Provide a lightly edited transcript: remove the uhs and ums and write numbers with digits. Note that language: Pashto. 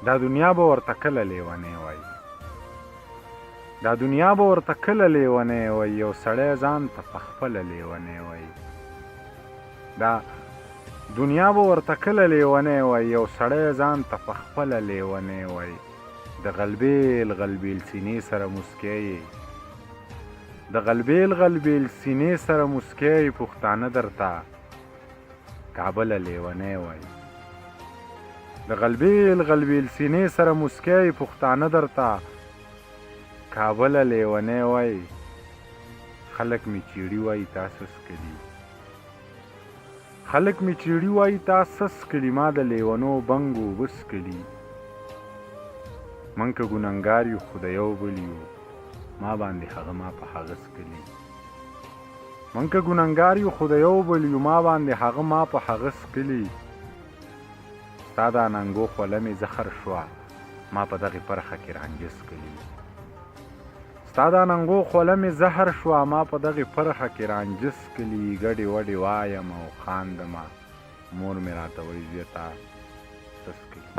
دا دنیا به ورته کله لیونی وایي دا دنیا به ورته کله لیونی وایي یو سړی ځان ته پخپله لیونی وایي دا دنیا به ورته کله لیونی وایي یو سړی ځان ته پخپله لیونی وایي د غلبیل غلبیل سینې سره مسکی د غلبیل غلبیل سینې سره مسکی پښتانه درته کابله لیونی وایي د غلبیل غلبیل سینې سره مسکی پښتانه درته کابله لیونی وایي خلک می چیړي وایي تا سس کړي خلک می چیړي وایي تا سس کړي ما د لیونو بنګو بس کړي من که ګنهګار یو خو د یو بل یو ما باندې هغه ما په هغه سکلي من که ګنهګار یو خو د یو بل یو ما باندې هغه ما په هغه سکلي ستا دا ننګو خوله مې زهر شوه ما په دغې پرخه کې رانجس کړي ستا دا ننګو خوله مې زهر شوه ما په دغې پرخه کې رانجس کړي ګډې وډې وایم او خاندمه مور مې راته وایي زویه تا سس کړي